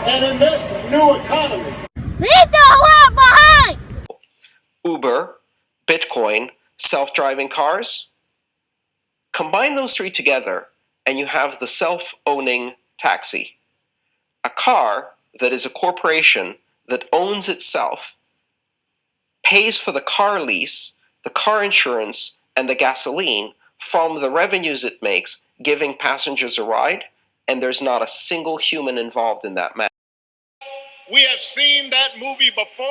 And in this new economy, leave the world behind! Uber, Bitcoin, self-driving cars. Combine those three together, and you have the self-owning taxi. A car that is a corporation that owns itself, pays for the car lease, the car insurance, and the gasoline from the revenues it makes, giving passengers a ride, and there's not a single human involved in that matter. we have seen that movie before.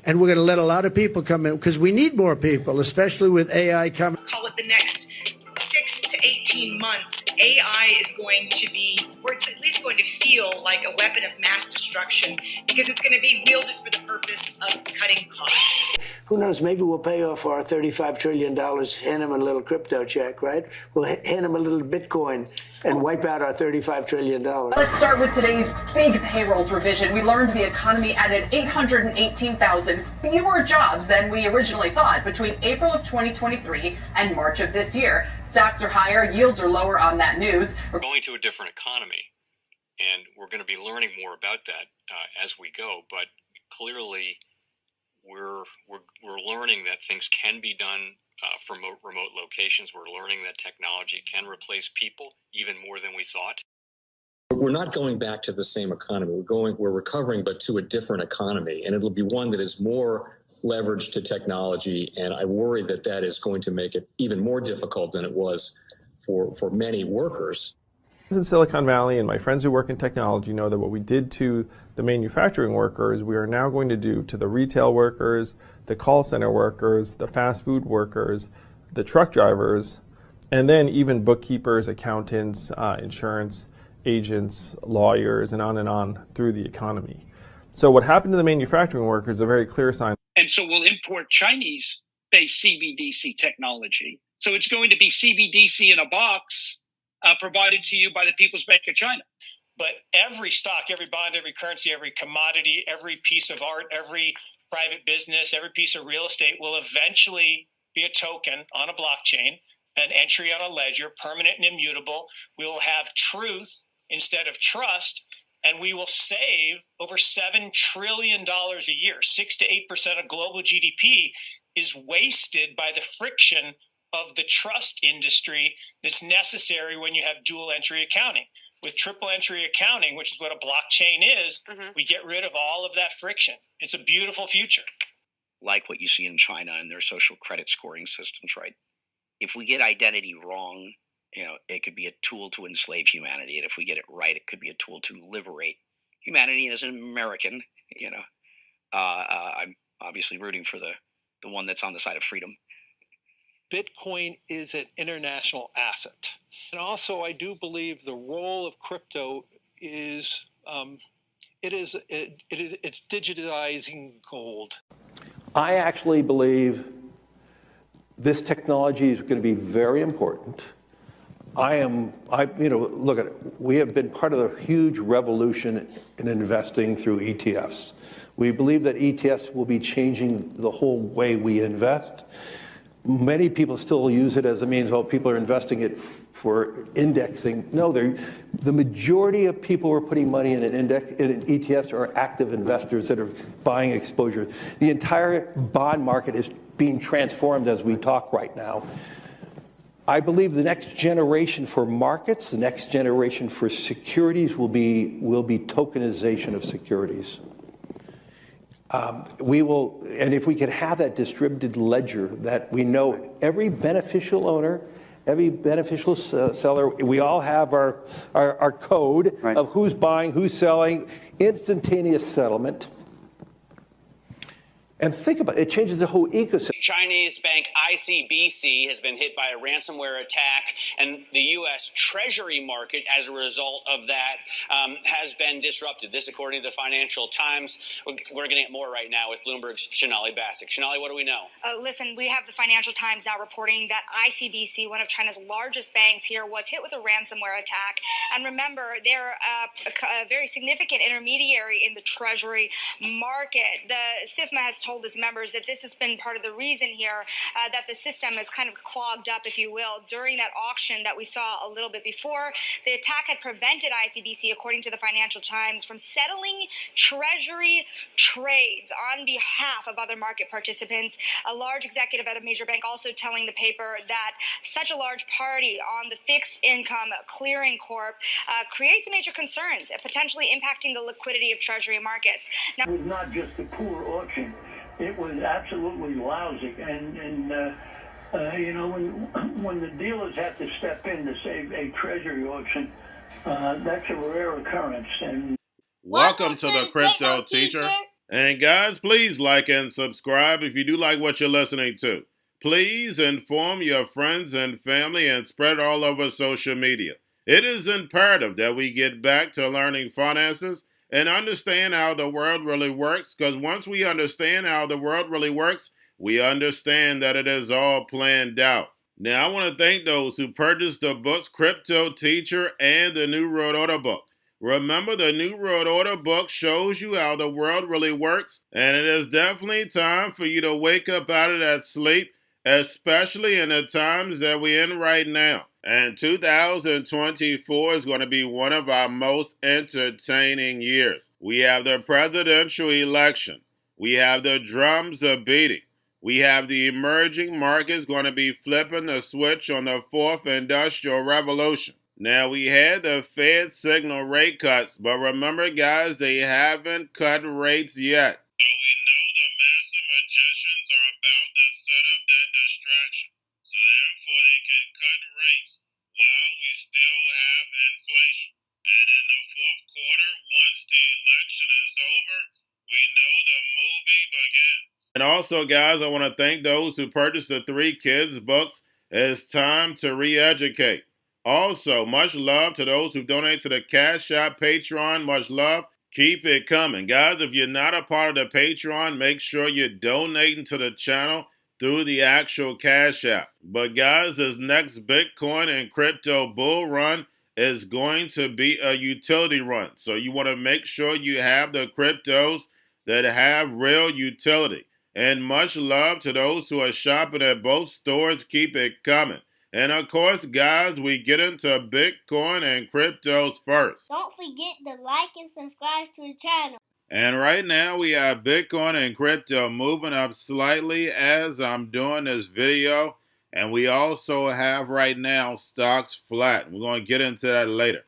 And we're going to let a lot of people come in because we need more people, especially with AI coming. Call it the next 6 to 18 months, AI is going to be, or it's at least going to feel like a weapon of mass destruction because it's going to be wielded for the purpose of cutting costs. Who knows, maybe we'll pay off our $35 trillion, hand them a little crypto check, right? We'll hand them a little Bitcoin and wipe out our $35 trillion. Let's start with today's big payrolls revision. We learned the economy added 818,000 fewer jobs than we originally thought between April of 2023 and March of this year. Stocks are higher, yields are lower on that news. We're going to a different economy, and we're going to be learning more about that as we go. But clearly, we're learning that things can be done from remote locations. We're learning that technology can replace people even more than we thought. We're not going back to the same economy. We're recovering, but to a different economy, and it'll be one that is more leveraged to technology. And I worry that that is going to make it even more difficult than it was for many workers. In Silicon Valley, and my friends who work in technology know that what we did to the manufacturing workers, we are now going to do to the retail workers, the call center workers, the fast food workers, the truck drivers, and then even bookkeepers, accountants, insurance agents, lawyers, and on through the economy. So what happened to the manufacturing workers is a very clear sign. And so we'll import Chinese-based CBDC technology. So it's going to be CBDC in a box provided to you by the People's Bank of China. But every stock, every bond, every currency, every commodity, every piece of art, every private business, every piece of real estate will eventually be a token on a blockchain, an entry on a ledger, permanent and immutable. We will have truth instead of trust, and we will save over $7 trillion a year. 6 to 8% of global GDP is wasted by the friction of the trust industry that's necessary when you have dual entry accounting. With triple entry accounting, which is what a blockchain is, we get rid of all of that friction. It's a beautiful future. Like what you see in China and their social credit scoring systems, right? If we get identity wrong, it could be a tool to enslave humanity. And if we get it right, it could be a tool to liberate humanity. And as an American, I'm obviously rooting for the one that's on the side of freedom. Bitcoin is an international asset. And also, I do believe the role of crypto is, it's digitizing gold. I actually believe this technology is going to be very important. Look at it. We have been part of the huge revolution in investing through ETFs. We believe that ETFs will be changing the whole way we invest. Many people still use it as a means, people are investing it for indexing. No, the majority of people who are putting money in an ETFs are active investors that are buying exposure. The entire bond market is being transformed as we talk right now. I believe the next generation for markets, the next generation for securities will be tokenization of securities. And if we could have that distributed ledger that we know every beneficial owner, every beneficial seller, we all have our code of who's buying, who's selling, instantaneous settlement. And think about it, it changes the whole ecosystem. Chinese bank ICBC has been hit by a ransomware attack, and the U.S. Treasury market, as a result of that, has been disrupted. This, according to the Financial Times. We're getting more right now with Bloomberg's Sonali Basak. Sonali, what do we know? Listen, we have the Financial Times now reporting that ICBC, one of China's largest banks here, was hit with a ransomware attack. And remember, they're a very significant intermediary in the Treasury market. The SIFMA has told its members that this has been part of the reason reason here that the system is kind of clogged up, if you will. During that auction that we saw a little bit before, the attack had prevented ICBC, according to the Financial Times, from settling treasury trades on behalf of other market participants. A large executive at a major bank also telling the paper that such a large party on the fixed income clearing corp creates major concerns, potentially impacting the liquidity of treasury markets. Now, it was not just a poor auction. It was absolutely lousy. And you know, when the dealers have to step in to save a treasury auction, that's a rare occurrence. And welcome to the Crypto Teacher. And guys, please like and subscribe if you do like what you're listening to. Please inform your friends and family and spread it all over social media. It is imperative that we get back to learning finances and understand how the world really works, because once we understand how the world really works, we understand that it is all planned out. Now, I want to thank those who purchased the books Cryptoteacher and the New World Order book. Remember, the New World Order book shows you how the world really works, and it is definitely time for you to wake up out of that sleep, especially in the times that we're in right now. And 2024 is going to be one of our most entertaining years. We have the presidential election. We have the drums are beating. We have the emerging markets going to be flipping the switch on the fourth industrial revolution. Now, we had the Fed signal rate cuts, but remember, guys, they haven't cut rates yet. So we know the master magicians are about to set up that distraction. So therefore, they can cut rates while we still have inflation. And in the fourth quarter, once the election is over, we know the movie begins. And also, guys, I want to thank those who purchased the 3 Kids books. It's time to re-educate. Also, much love to those who donate to the Cash App, Patreon. Much love. Keep it coming. Guys, if you're not a part of the Patreon, make sure you're donating to the channel through the actual Cash App. But guys, this next Bitcoin and crypto bull run is going to be a utility run. So you want to make sure you have the cryptos that have real utility. And much love to those who are shopping at both stores. Keep it coming. And of course, guys, we get into Bitcoin and cryptos first. Don't forget to like and subscribe to the channel. And right now we have Bitcoin and crypto moving up slightly as I'm doing this video. And we also have right now stocks flat. We're going to get into that later.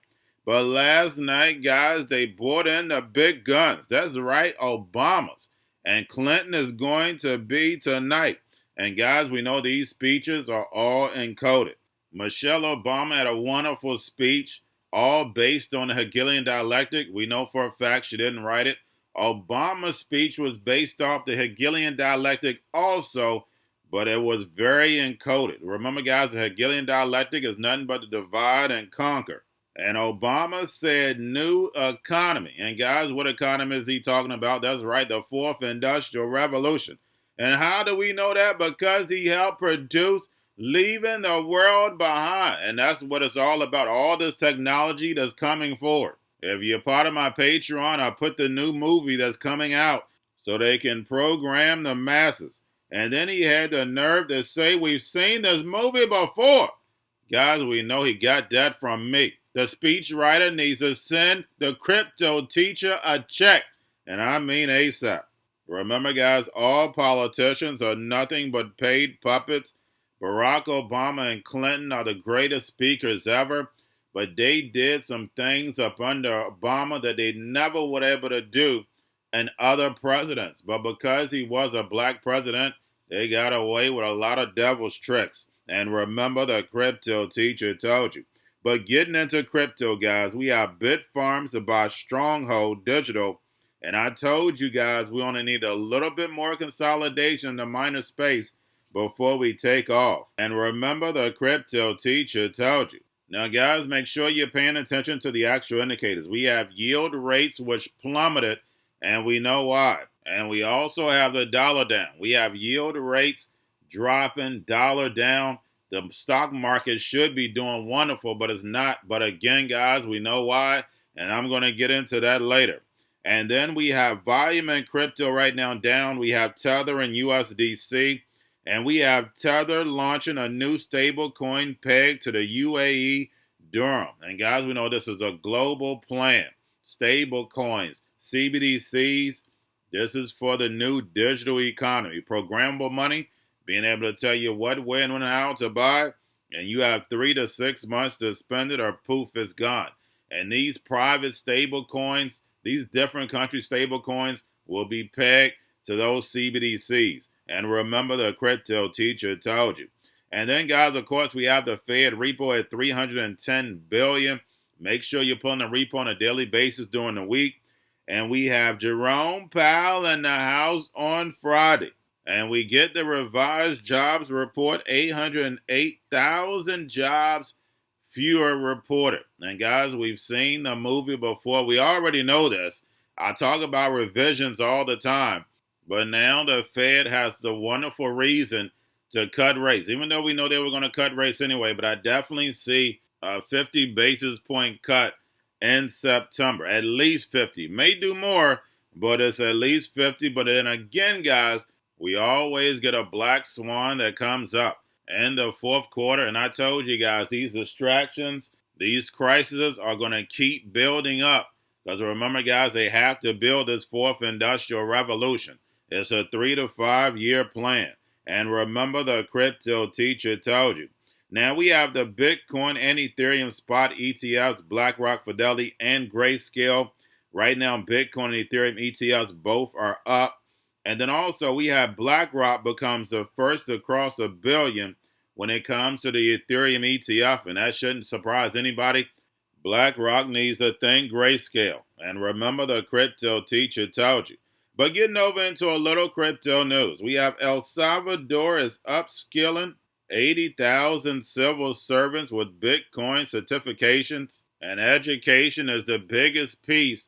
But last night, guys, they bought in the big guns. That's right, Obama's. And Clinton is going to be tonight. And guys, we know these speeches are all encoded. Michelle Obama had a wonderful speech, all based on the Hegelian dialectic. We know for a fact she didn't write it. Obama's speech was based off the Hegelian dialectic also, but it was very encoded. Remember, guys, the Hegelian dialectic is nothing but to divide and conquer. And Obama said new economy. And guys, what economy is he talking about? That's right, the fourth industrial revolution. And how do we know that? Because he helped produce leaving the world behind. And that's what it's all about, all this technology that's coming forward. If you're part of my Patreon, I put the new movie that's coming out so they can program the masses. And then he had the nerve to say, we've seen this movie before. Guys, we know he got that from me. The speechwriter needs to send the crypto teacher a check. And I mean ASAP. Remember, guys, all politicians are nothing but paid puppets. Barack Obama and Clinton are the greatest speakers ever, but they did some things up under Obama that they never would able to do in other presidents. But because he was a black president, they got away with a lot of devil's tricks. And remember, the crypto teacher told you. But getting into crypto, guys, we have Bitfarms to buy Stronghold Digital. And I told you guys we only need a little bit more consolidation in the minor space before we take off. And remember, the crypto teacher told you. Now, guys, make sure you're paying attention to the actual indicators. We have yield rates which plummeted, and we know why. And we also have the dollar down. We have yield rates dropping, dollar down. The stock market should be doing wonderful, but it's not. But again, guys, we know why, and I'm going to get into that later. And then we have volume in crypto right now down. We have Tether and USDC. And we have Tether launching a new stablecoin pegged to the UAE dirham. And guys, we know this is a global plan. Stablecoins, CBDCs, this is for the new digital economy. Programmable money, being able to tell you what, when, and how to buy. And you have 3 to 6 months to spend it or poof, it's gone. And these private stable coins, these different country stable coins will be pegged to those CBDCs. And remember, the crypto teacher told you. And then, guys, of course, we have the Fed repo at $310 billion. Make sure you're pulling the repo on a daily basis during the week. And we have Jerome Powell in the House on Friday. And we get the revised jobs report, 808,000 jobs fewer reported. And guys, we've seen the movie before. We already know this. I talk about revisions all the time. But now the Fed has the wonderful reason to cut rates, even though we know they were going to cut rates anyway. But I definitely see a 50 basis point cut in September, at least 50. May do more, but it's at least 50. But then again, guys, we always get a black swan that comes up in the fourth quarter. And I told you guys, these distractions, these crises are going to keep building up. Because remember, guys, they have to build this fourth industrial revolution. It's a 3 to 5 year plan. And remember, the crypto teacher told you. Now we have the Bitcoin and Ethereum spot ETFs, Blackrock, Fidelity, and Grayscale. Right now, Bitcoin and Ethereum ETFs both are up. And then also we have BlackRock becomes the first to cross $1 billion when it comes to the Ethereum ETF. And that shouldn't surprise anybody. BlackRock needs to thank Grayscale. And remember, the crypto teacher told you. But getting over into a little crypto news, we have El Salvador is upskilling 80,000 civil servants with Bitcoin certifications. And education is the biggest piece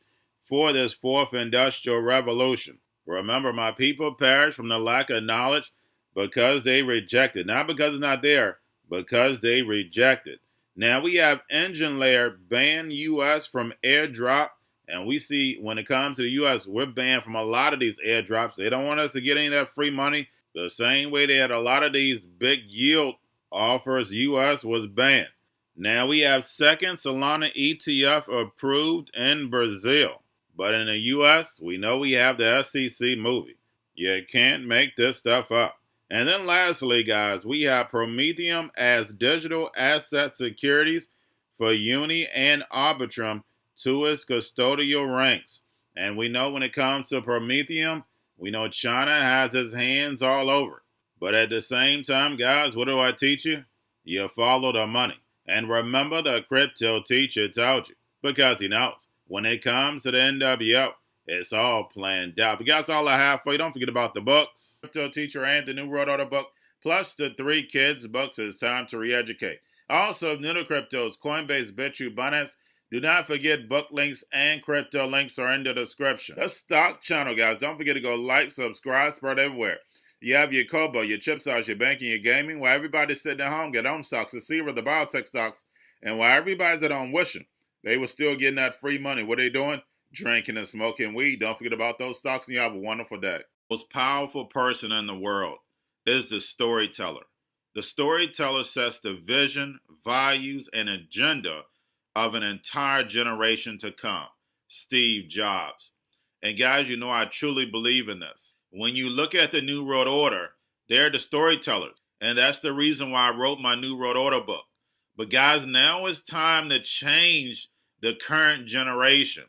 for this fourth industrial revolution. Remember, my people perish from the lack of knowledge because they rejected. Not because it's not there, because they rejected. Now we have Engine Layer ban U.S. from airdrop. And we see when it comes to the U.S., we're banned from a lot of these airdrops. They don't want us to get any of that free money. The same way they had a lot of these big yield offers, U.S. was banned. Now we have second Solana ETF approved in Brazil. But in the U.S., we know we have the SEC movie. You can't make this stuff up. And then lastly, guys, we have Prometheum as digital asset securities for Uni and Arbitrum to its custodial ranks. And we know when it comes to Prometheum, we know China has its hands all over it. But at the same time, guys, what do I teach you? You follow the money. And remember, the crypto teacher told you. Because he knows when it comes to the NWO, it's all planned out. But guys, all I have for you. Don't forget about the books. Crypto Teacher and the New World Order book, plus the 3 kids books. It's time to re-educate. Also, new to cryptos, Coinbase, Bitrue, Binance. Do not forget book links and crypto links are in the description. The stock channel, guys. Don't forget to go like, subscribe, spread everywhere. You have your Kobo, your chip stocks, your banking, your gaming. While everybody's sitting at home, get on stocks, the Seaver, the biotech stocks. And while everybody's at home wishing, they were still getting that free money. What are they doing? Drinking and smoking weed. Don't forget about those stocks, and you have a wonderful day. The most powerful person in the world is the storyteller. The storyteller sets the vision, values, and agenda of an entire generation to come. Steve Jobs. And guys, you know I truly believe in this. When you look at the New World Order, they're the storytellers. And that's the reason why I wrote my New World Order book. But guys, now it's time to change the current generation.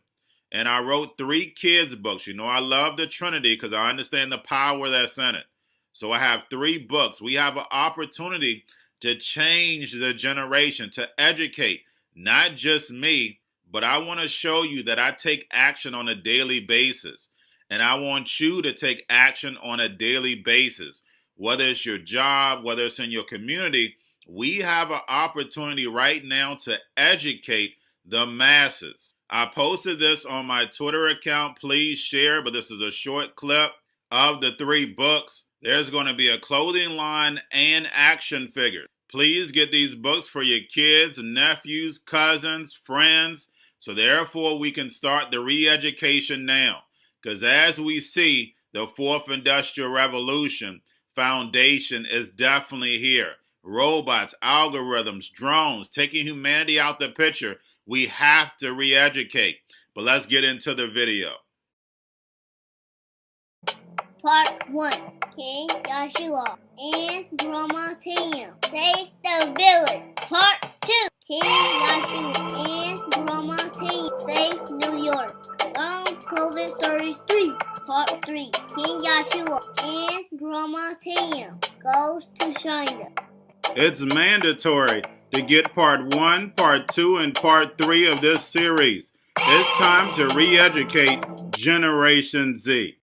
And I wrote 3 kids books. You know I love the Trinity because I understand the power that's in it. So I have 3 books. We have an opportunity to change the generation, to educate. Not just me, but I want to show you that I take action on a daily basis. And I want you to take action on a daily basis. Whether it's your job, whether it's in your community, we have an opportunity right now to educate the masses. I posted this on my Twitter account. Please share, but this is a short clip of the 3 books. There's going to be a clothing line and action figures. Please get these books for your kids, nephews, cousins, friends, so therefore we can start the re-education now. Because as we see the 4th Industrial Revolution, foundation is definitely here. Robots, algorithms, drones, taking humanity out the picture. We have to re-educate. But let's get into the video. Part 1. King Joshua and Grandma Tam save the village. Part 2. King Joshua and Grandma Tam save New York from COVID Stories 3. Part 3. King Joshua and Grandma Tam goes to China. It's mandatory to get part 1, part 2, and part 3 of this series. It's time to re-educate Generation Z.